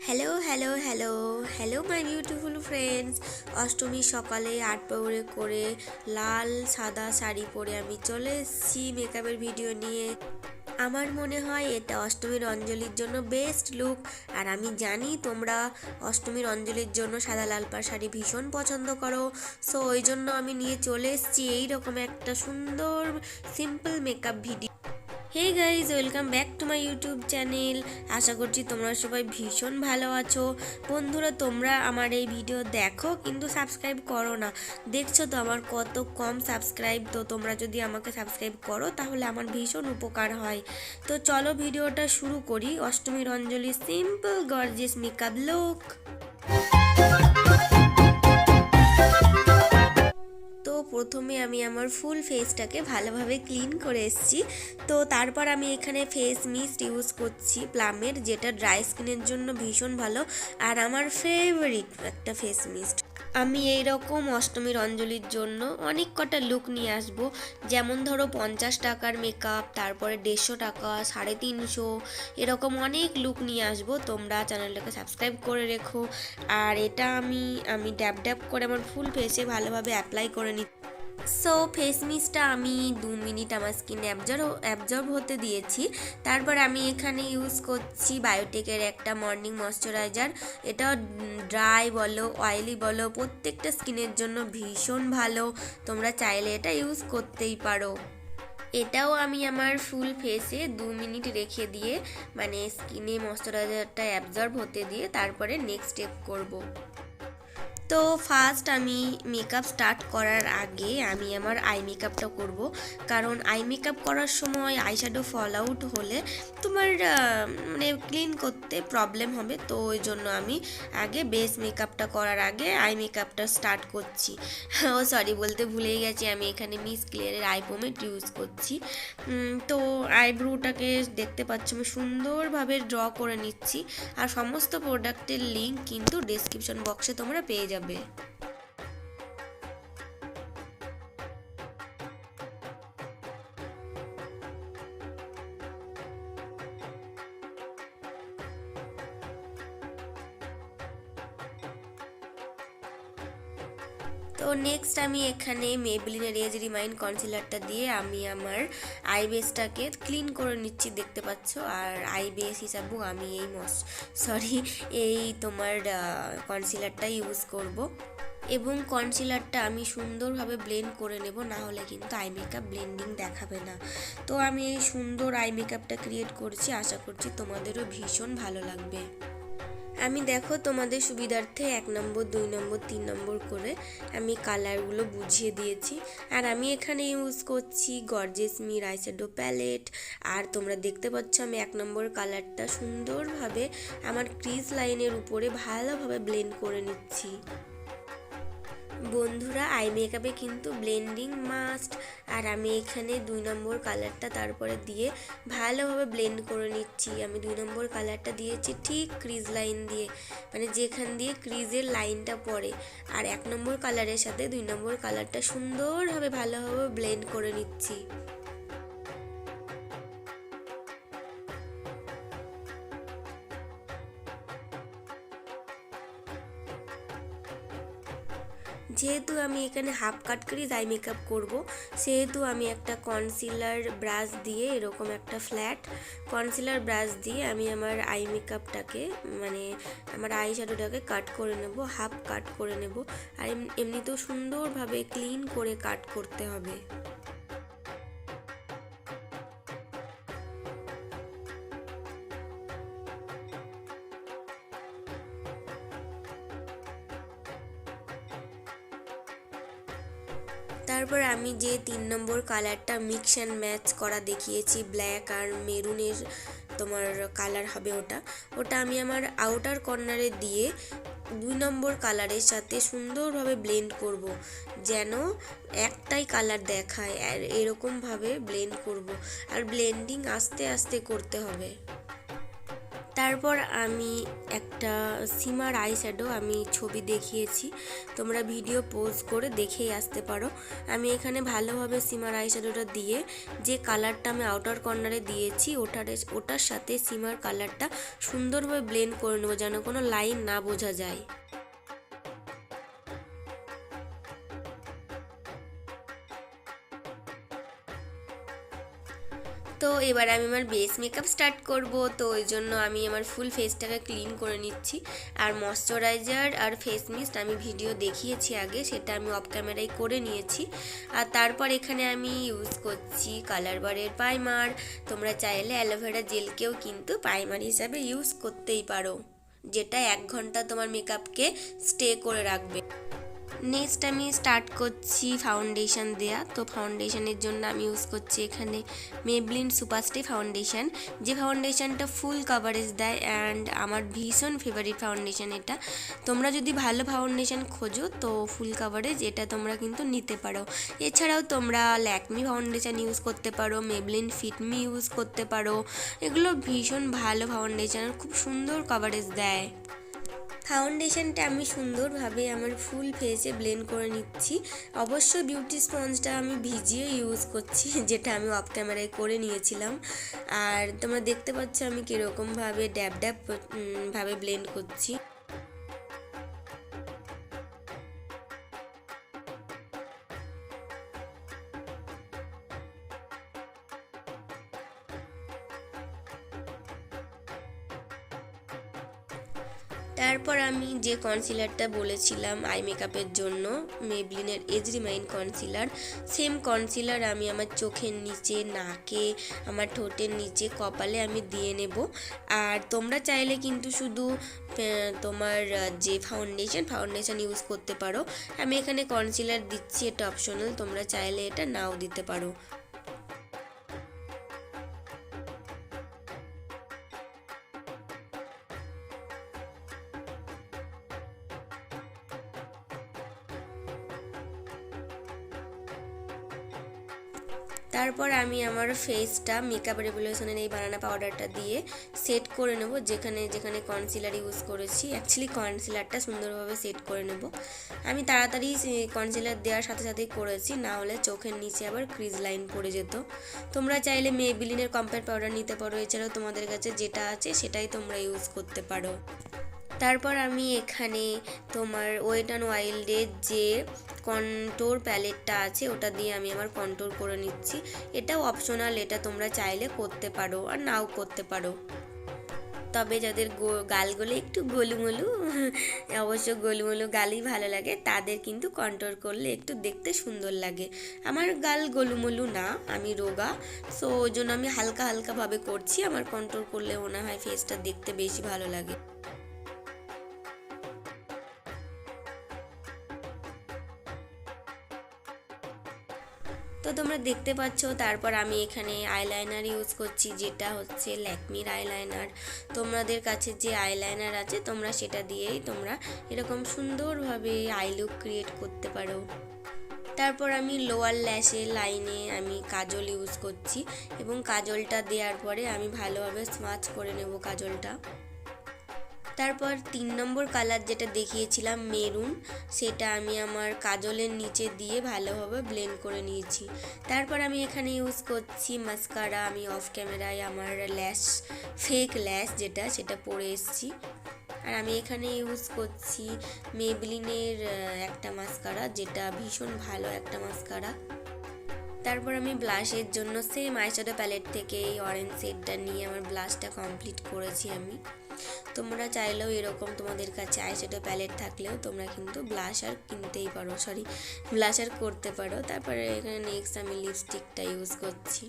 Hello hello hello hello my beautiful friends. Ashtami সকালে আট প্রহরে করে লাল সাদা শাড়ি পরে আমি চলে এসেছি মেকআপের ভিডিও নিয়ে। আমার মনে হয় এটা অষ্টমীর অঞ্জলির জন্য বেস্ট লুক। আর আমি জানি তোমরা অষ্টমীর অঞ্জলির জন্য সাদা লাল পাড় শাড়ি ভীষণ পছন্দ করো। সো ওই জন্য আমি নিয়ে চলে এসেছি এইরকম একটা সুন্দর simple makeup video. Hey guys, welcome back to my YouTube channel. আশা করছি তোমরা সবাই ভীষণ ভালো আছো। বন্ধুরা, তোমরা আমার এই ভিডিও দেখো কিন্তু সাবস্ক্রাইব করো না। দেখছো তো আমার কত কম সাবস্ক্রাইব। তো তোমরা যদি আমাকে সাবস্ক্রাইব করো তাহলে আমার ভীষণ উপকার হয়। তো চলো ভিডিওটা শুরু করি। অষ্টমীর অঞ্জলি সিম্পল গর্জিয়াস মেকআপ লুক। তো প্রথমে আমি আমার ফুল ফেসটাকে ভালোভাবে ক্লিন করে এসেছি। তো তারপর আমি এখানে ফেস মিস্ট ইউজ করছি প্লামের, যেটা ড্রাই স্কিনের জন্য ভীষণ ভালো আর আমার ফেভারিট একটা ফেস মিস্ট। আমি এইরকম অষ্টমীর অঞ্জলির জন্য অনেক কটা লুক নিয়ে আসব। যেমন ধরো 50 টাকার মেকআপ, তারপরে 150 টাকা, 350, এরকম অনেক লুক নিয়ে আসব। তোমরা চ্যানেলটাকে সাবস্ক্রাইব করে রেখো। আর এটা আমি ড্যাব ড্যাব করে আমার ফুল ফেসে ভালোভাবে অ্যাপ্লাই করে নিই। সো ফেস মিস্টটা আমি 2 মিনিট আমার স্কিনে অ্যাবজর্ব হতে দিয়েছি। তারপর আমি এখানে ইউজ করছি বায়োটেকের একটা মর্নিং ময়শ্চারাইজার। এটা ড্রাই বলো অয়েলি বলো প্রত্যেকটা স্কিনের জন্য ভীষণ ভালো। তোমরা চাইলে এটা ইউজ করতেই পারো। এটাও আমি আমার ফুল ফেসে 2 মিনিট রেখে দিয়ে মানে স্কিনে ময়শ্চারাইজারটা অ্যাবজর্ব হতে দিয়ে তারপরে নেক্সট স্টেপ করব। তো ফার্স্ট আমি মেকআপ স্টার্ট করার আগে আমি আমার আই মেকআপটা করব। কারণ আই মেকআপ করার সময় আইশ্যাডো ফল আউট হলে তোমার মানে ক্লিন করতে প্রবলেম হবে। তো ওই জন্য আমি আগে বেস মেকআপটা করার আগে আই মেকআপটা স্টার্ট করছি। ও সরি, বলতে ভুলেই গেছি, আমি এখানে মিস ক্লিয়ারের আই পোমেট ইউজ করছি। তো আইব্রোটাকে দেখতে পাচ্ছ আমি সুন্দরভাবে ড্র করে নিচ্ছি। আর সমস্ত প্রোডাক্টের লিঙ্ক কিন্তু ডেসক্রিপশন বক্সে তোমরা পেয়ে যাবে। তো নেক্সট আমি এখানে মেবলিনের এজ রিমাইন্ড কনসিলারটা দিয়ে আমি আমার আই বেসটাকে ক্লিন করে নিচ্ছি, দেখতে পাচ্ছ। আর আই বেস হিসাবেও আমি এই তোমার কনসিলারটা ইউজ করব। এবং কনসিলারটা আমি সুন্দরভাবে ব্লেন্ড করে নেব, না হলে কিন্তু আই মেকআপ ব্লেন্ডিং দেখাবে না। তো আমি এই সুন্দর আই মেকআপটা ক্রিয়েট করছি, আশা করছি তোমাদেরও ভীষণ ভালো লাগবে। আমি দেখো তোমাদের সুবিধার্থে 1 নম্বর 2 নম্বর 3 নম্বর করে আমি কালারগুলো বুঝিয়ে দিয়েছি। আর আমি এখানে ইউজ করছি গর্জিয়াস মির আইশ্যাডো প্যালেট। আর তোমরা দেখতে পাচ্ছ আমি 1 নম্বর কালারটা সুন্দরভাবে আমার ক্রিজ লাইনের উপরে ভালোভাবে ব্লেন্ড করে নিচ্ছি। বন্ধুরা, আই মেকআপে কিন্তু ব্লেন্ডিং মাস্ট। আর আমি এখানে 2 নম্বর কালারটা তারপরে দিয়ে ভালোভাবে ব্লেন্ড করে নিচ্ছি। আমি 2 নম্বর কালারটা দিয়েছি ঠিক ক্রিজ লাইন দিয়ে, মানে যেখান দিয়ে ক্রিজের লাইনটা পড়ে। আর 1 নম্বর কালারের সাথে 2 নম্বর কালারটা সুন্দরভাবে ভালোভাবে ব্লেন্ড করে নিচ্ছি। যেহেতু আমি এখানে half cut crease eye makeup করব, সেহেতু আমি একটা কনসিলার ব্রাশ দিয়ে এরকম একটা ফ্ল্যাট কনসিলার ব্রাশ দিয়ে আমি আমার আই মেকআপটাকে মানে আমার আই শ্যাডোটাকে কাট করে নেব, হাফ কাট করে নেব। আর এমনিতেও সুন্দরভাবে ক্লিন করে কাট করতে হবে। তারপর আমি যে 3 নম্বর কালারটা মিক্স অ্যান্ড ম্যাচ করা দেখিয়েছি, ব্ল্যাক আর মেরুনের তোমার কালার হবে ওটা আমি আমার আউটার কর্নারে দিয়ে 2 নম্বর কালারের সাথে সুন্দরভাবে ব্লেন্ড করব, যেন একটাই কালার দেখায়। আর এরকমভাবে ব্লেন্ড করব। আর ব্লেন্ডিং আস্তে আস্তে করতে হবে। তারপর আমি একটা সিমার আই শ্যাডো আমি ছবি দেখিয়েছি, তোমরা ভিডিও পোজ করে দেখেই আসতে পারো। আমি এখানে ভালোভাবে সিমার আই শ্যাডোটা দিয়ে যে কালারটা আমি আউটার কর্নারে দিয়েছি ওটার সাথে সিমার কালারটা সুন্দরভাবে ব্লেন্ড করে নেবো, যেন কোনো লাইন না বোঝা যায়। তো এবার আমি আমার বেস মেকআপ স্টার্ট করব। তো ওই জন্য আমি আমার ফুল ফেসটাকে ক্লিন করে নিচ্ছি। আর ময়শ্চারাইজার আর ফেস মিস্ট আমি ভিডিও দেখিয়েছি আগে, সেটা আমি অফ ক্যামেরায় করে নিয়েছি। আর তারপর এখানে আমি ইউজ করছি কালার বারের প্রাইমার। তোমরা চাইলে অ্যালোভেরা জেলকেও কিন্তু প্রাইমার হিসাবে ইউজ করতেই পারো, যেটা 1 ঘন্টা তোমার মেকআপকে স্টে করে রাখবে। নেক্সট আমি স্টার্ট করছি ফাউন্ডেশন দেয়া। তো ফাউন্ডেশনের জন্য আমি ইউজ করছি এখানে মেবলিন সুপারস্টে ফাউন্ডেশন, যে ফাউন্ডেশনটা ফুল কভারেজ দেয় অ্যান্ড আমার ভীষণ ফেভারিট ফাউন্ডেশন এটা। তোমরা যদি ভালো ফাউন্ডেশন খোঁজো তো ফুল কভারেজ এটা তোমরা কিন্তু নিতে পারো। এছাড়াও তোমরা ল্যাকমি ফাউন্ডেশন ইউজ করতে পারো, মেবলিন ফিটমি ইউজ করতে পারো। এগুলো ভীষণ ভালো ফাউন্ডেশন, খুব সুন্দর কভারেজ দেয়। ফাউন্ডেশনটা আমি সুন্দরভাবে আমার ফুল ফেসে ব্লেন্ড করে নিচ্ছি। অবশ্যই বিউটি স্পঞ্জটা আমি ভিজিয়ে ইউজ করছি, যেটা আমি অফ ক্যামেরায় করে নিয়েছিলাম। আর তোমরা দেখতে পাচ্ছ আমি কীরকমভাবে ড্যাব ড্যাব ভাবে ব্লেন্ড করছি। তারপর আমি যে কনসিলারটা বলেছিলাম আই মেকআপের জন্য, মেবলিনের age remind concealer, same concealer আমি আমার চোখের নিচে, নাকে, আমার ঠোঁটের নিচে, কপালে আমি দিয়ে নেব। আর তোমরা চাইলে কিন্তু শুধু তোমার যে ফাউন্ডেশন ইউজ করতে পারো। আমি এখানে কনসিলার দিচ্ছি, এটা অপশনাল, তোমরা চাইলে এটা নাও দিতে পারো। তারপর আমি আমার ফেসটা মেকআপ রেভলিউশনের এই বানানা পাউডারটা দিয়ে সেট করে নেব, যেখানে যেখানে কনসিলার ইউজ করেছি। অ্যাকচুয়ালি কনসিলারটা সুন্দরভাবে সেট করে নেব। আমি তাড়াতাড়ি কনসিলার দেওয়ার সাথে সাথেই করেছি, না হলে চোখের নিচে আবার ক্রিজ লাইন পড়ে যেত। তোমরা চাইলে মেবলিনের কম্প্যাক্ট পাউডার নিতে পারো, এছাড়াও তোমাদের কাছে যেটা আছে সেটাই তোমরা ইউজ করতে পারো। তারপর আমি এখানে তোমার ওয়েট অ্যান্ড ওয়াইল্ডের যে কন্ট্রোর প্যালেটটা আছে ওটা দিয়ে আমি আমার কন্ট্রোর করে নিচ্ছি। এটাও অপশনাল, এটা তোমরা চাইলে করতে পারো আর নাও করতে পারো। তবে যাদের গালগুলো একটু গোলুমোলু, অবশ্য গোলুমোলু গালই ভালো লাগে, তাদের কিন্তু কন্ট্রোল করলে একটু দেখতে সুন্দর লাগে। আমার গাল গোলুমোলু না, আমি রোগা, সো ওই জন্য আমি হালকা হালকাভাবে করছি। আমার কন্ট্রোল করলে মনে হয় ফেসটা দেখতে বেশি ভালো লাগে। তো তোমরা দেখতে পাচ্ছ। তারপর আমি এখানে আইলাইনার ইউজ করছি, যেটা হচ্ছে ল্যাকমির আইলাইনার। তোমাদের কাছে যে আইলাইনার আছে তোমরা সেটা দিয়েই তোমরা এরকম সুন্দরভাবে আই লুক ক্রিয়েট করতে পারো। তারপর আমি লোয়ার ল্যাশের লাইনে আমি কাজল ইউজ করছি, এবং কাজলটা দেওয়ার পরে আমি ভালোভাবে স্মাচ করে নেব কাজলটা। তারপর 3 নম্বর কালার যেটা দেখিয়েছিলাম মেরুন, সেটা আমি আমার কাজলের নিচে দিয়ে ভালোভাবে ব্লেন্ড করে নিয়েছি। তারপর আমি এখানে ইউজ করছি মাস্কারা। আমি অফ ক্যামেরায় আমার ফেক ল্যাশ সেটা পরে এসেছি। আর আমি এখানে ইউজ করছি মেবলিনের একটা মাস্কারা, যেটা ভীষণ ভালো একটা মাস্কারা। তারপর আমি ব্লাশের জন্য সেম আইশ্যাডো প্যালেট থেকে এই অরেঞ্জ শেডটা নিয়ে আমার ব্লাশটা কমপ্লিট করেছি আমি। তোমরা চাইলেও এরকম তোমাদের কাছে আইশ্যাডো প্যালেট থাকলেও তোমরা কিন্তু ব্লাশার কিনতেই পারো, ব্লাশার করতে পারো। তারপরে এখানে নেক্সট আমি লিপস্টিকটা ইউজ করছি।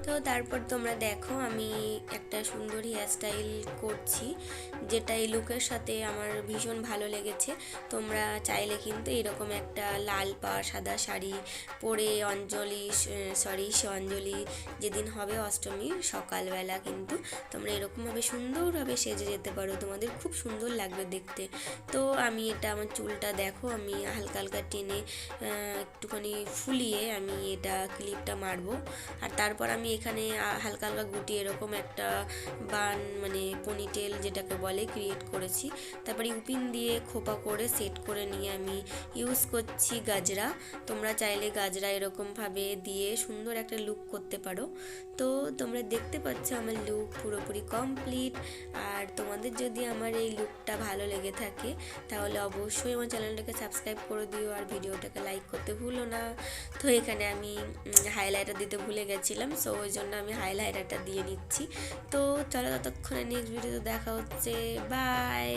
তো তো তারপর তোমরা দেখো আমি একটা সুন্দর হেয়ারস্টাইল করছি, যেটা এই লুকের সাথে আমার ভীষণ ভালো লেগেছে। তোমরা চাইলে কিন্তু এরকম একটা লাল পাড় সাদা শাড়ি পরে সে অঞ্জলি যেদিন হবে অষ্টমী সকালবেলা কিন্তু তোমরা এরকমভাবে সুন্দরভাবে সেজে যেতে পারো, তোমাদের খুব সুন্দর লাগবে দেখতে। তো আমি এটা আমার চুলটা দেখো আমি হালকা হালকা টেনে একটুখানি ফুলিয়ে আমি এটা ক্লিপটা মারবো। আর তারপর আমি এখানে হালকা হালকা গুটিয়ে এরকম একটা বান মানে পনিটেল যেটাকে বলে ক্রিয়েট করেছি। তারপর ইউপিন দিয়ে খোপা করে সেট করে নিয়ে আমি ইউজ করছি গাজরা। তোমরা চাইলে গাজরা এরকমভাবে দিয়ে সুন্দর একটা লুক করতে পারো। তো তোমরা দেখতে পাচ্ছ আমার লুক পুরোপুরি কমপ্লিট। আর তোমাদের যদি আমার এই লুকটা ভালো লেগে থাকে তাহলে অবশ্যই আমার চ্যানেলটাকে সাবস্ক্রাইব করে দিও আর ভিডিওটাকে লাইক করতে ভুলো না। তো এখানে আমি হাইলাইটার দিতে ভুলে গেছিলাম, সো ওই জন্য আমি হাইলাইটারটা দিয়ে নিচ্ছি। তো চলো ততক্ষণে নেক্সট ভিডিওতে দেখা হচ্ছে, বাই।